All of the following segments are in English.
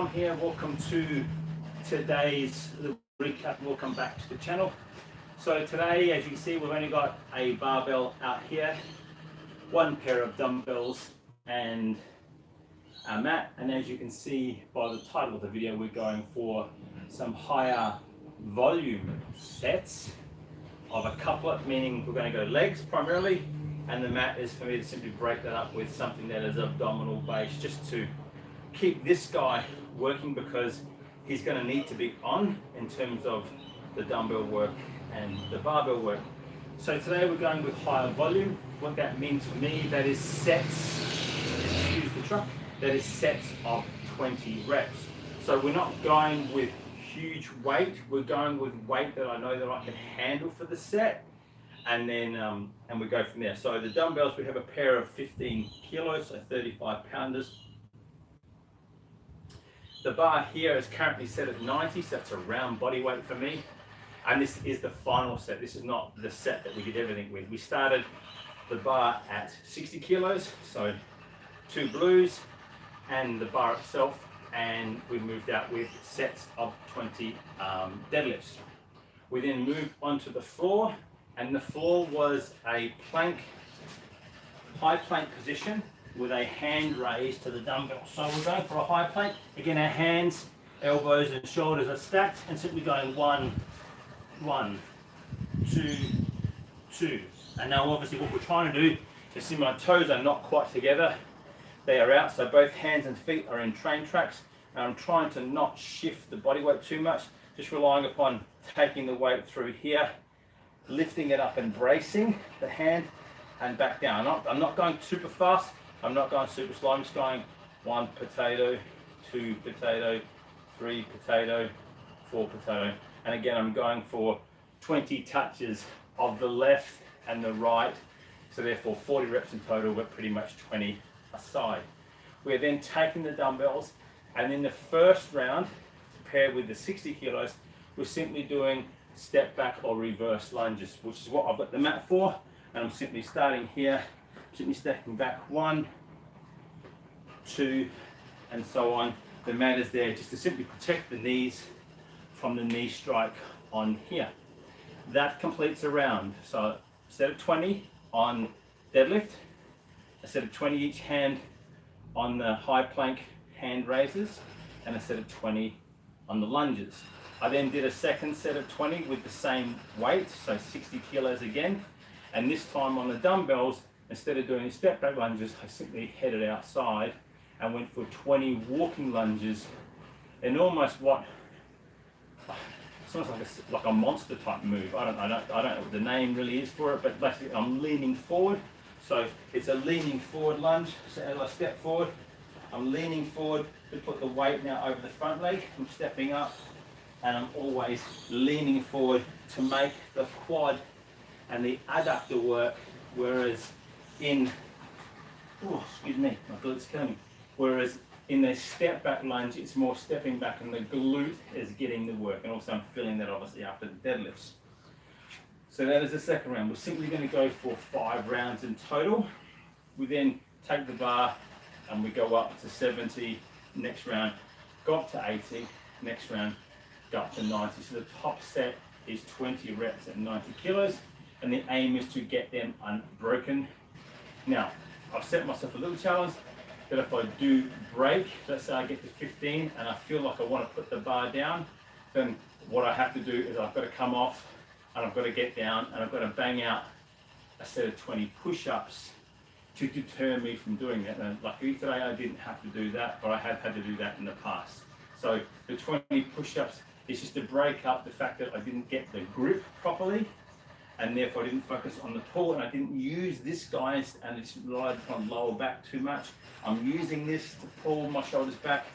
Tom here. Welcome to today's recap. Welcome back to the channel. So today, as you can see, we've only got a barbell out here, one pair of dumbbells and a mat. And as you can see by the title of the video, we're going for some higher volume sets of a couplet, meaning we're going to go legs primarily, and the mat is for me to simply break that up with something that is abdominal based, just to keep this guy working, because he's going to need to be on in terms of the dumbbell work and the barbell work. So today we're going with higher volume. What that means for me, that is sets, excuse the truck, that is sets of 20 reps. So we're not going with huge weight, we're going with weight that I know that I can handle for the set, and then and we go from there. So the dumbbells, we have a pair of 15 kilos, so 35 pounders. The bar here is currently set at 90, so that's a round body weight for me. And this is the final set. This is not the set that we did everything with. We started the bar at 60 kilos, so 2 blues and the bar itself, and we moved out with sets of 20 deadlifts. We then moved onto the floor, and the floor was a plank, high plank position with a hand raised to the dumbbell. So we're going for a high plank. Again, our hands, elbows and shoulders are stacked, and simply going 1, 1, 2, 2. And now obviously what we're trying to do is see my toes are not quite together. They are out, so both hands and feet are in train tracks. And I'm trying to not shift the body weight too much, just relying upon taking the weight through here, lifting it up and bracing the hand and back down. I'm not going super fast, I'm not going super slow, I'm just going 1 potato, 2 potato, 3 potato, 4 potato. And again, I'm going for 20 touches of the left and the right. So therefore 40 reps in total, but pretty much 20 aside. We're then taking the dumbbells, and in the first round, paired with the 60 kilos, we're simply doing step back or reverse lunges, which is what I've got the mat for. And I'm simply starting here, simply stepping back 1, 2, and so on. The mat is there just to simply protect the knees from the knee strike on here. That completes a round. So a set of 20 on deadlift, a set of 20 each hand on the high plank hand raises, and a set of 20 on the lunges. I then did a second set of 20 with the same weight, so 60 kilos again. And this time on the dumbbells, instead of doing step back lunges, I simply headed outside and went for 20 walking lunges in almost what, it's almost like a monster type move. I don't know what the name really is for it, but basically I'm leaning forward. So it's a leaning forward lunge. So as I step forward, I'm leaning forward to put the weight now over the front leg. I'm stepping up, and I'm always leaning forward to make the quad and the adductor work, whereas in, excuse me, my glutes coming. Whereas in the step back lunge, it's more stepping back and the glute is getting the work. And also I'm feeling that obviously after the deadlifts. So that is the second round. We're simply going to go for 5 rounds in total. We then take the bar and we go up to 70, next round, go up to 80, next round, go up to 90. So the top set is 20 reps at 90 kilos, and the aim is to get them unbroken. Now, I've set myself a little challenge that if I do break, let's say I get to 15 and I feel like I want to put the bar down, then what I have to do is I've got to come off and I've got to get down and I've got to bang out a set of 20 push-ups to deter me from doing that. And luckily today I didn't have to do that, but I have had to do that in the past. So the 20 push-ups is just to break up the fact that I didn't get the grip properly, and therefore I didn't focus on the pull, and I didn't use this guy and it's relied upon lower back too much. I'm using this to pull my shoulders back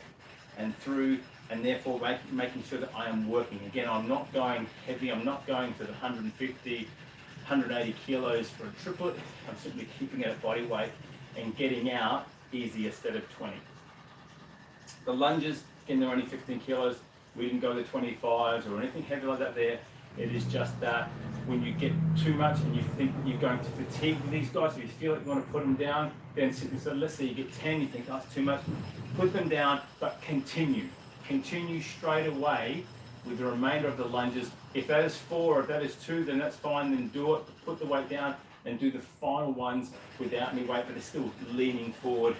and through, and therefore making sure that I am working. Again, I'm not going heavy, I'm not going to the 150, 180 kilos for a triplet. I'm simply keeping it at body weight and getting out easy instead of 20. The lunges, again, they're only 15 kilos. We didn't go to 25s or anything heavy like that there. It is just that when you get too much and you think that you're going to fatigue with these guys, if you feel like you want to put them down, then so let's say you get 10, you think that's too much, put them down, but continue straight away with the remainder of the lunges. If that is 4 or if that is 2, then that's fine, then do it, put the weight down and do the final ones without any weight, but they're still leaning forward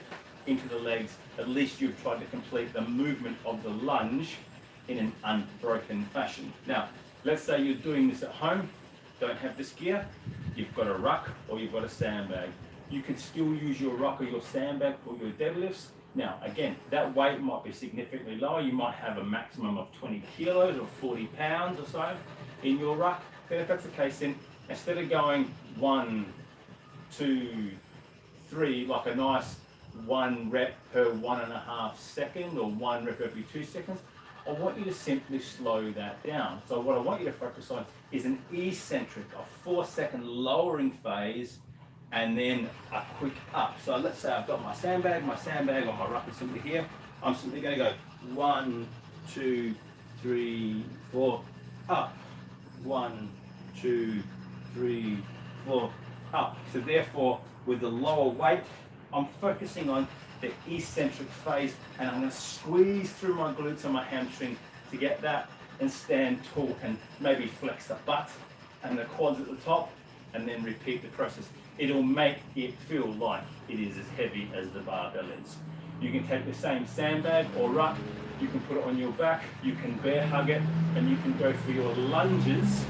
into the legs. At least you've tried to complete the movement of the lunge in an unbroken fashion. Now, let's say you're doing this at home, don't have this gear, you've got a ruck or you've got a sandbag. You can still use your ruck or your sandbag for your deadlifts. Now, again, that weight might be significantly lower. You might have a maximum of 20 kilos or 40 pounds or so in your ruck. Then if that's the case, then instead of going 1, 2, 3, like a nice 1 rep per 1.5 seconds or 1 rep every 2 seconds, I want you to simply slow that down. So what I want you to focus on is an eccentric, a 4-second lowering phase, and then a quick up. So let's say I've got my sandbag or my ruck is simply here. I'm simply going to go 1, 2, 3, 4, up. 1, 2, 3, 4, up. So therefore, with the lower weight, I'm focusing on the eccentric phase, and I'm going to squeeze through my glutes and my hamstring to get that and stand tall and maybe flex the butt and the quads at the top, and then repeat the process. It'll make it feel like it is as heavy as the barbell is. You can take the same sandbag or ruck, you can put it on your back, you can bear hug it, and you can go for your lunges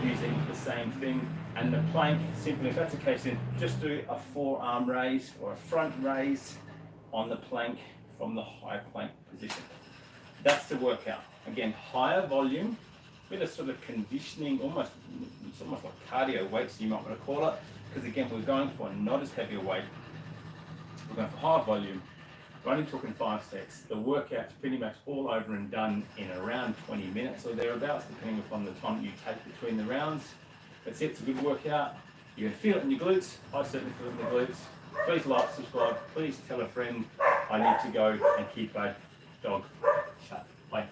using the same thing. And the plank, simply if that's the case, then just do a forearm raise or a front raise on the plank from the high plank position. That's the workout. Again, higher volume, bit of sort of conditioning, it's almost like cardio weights, you might want to call it, because again, we're going for not as heavy a weight, we're going for high volume. We're only talking 5 sets. The workout's pretty much all over and done in around 20 minutes or thereabouts, depending upon the time you take between the rounds. That's it, it's a good workout. You're going to feel it in your glutes. I certainly feel it in the glutes. Please like, subscribe, please tell a friend. I need to go and keep a dog shut. Bye.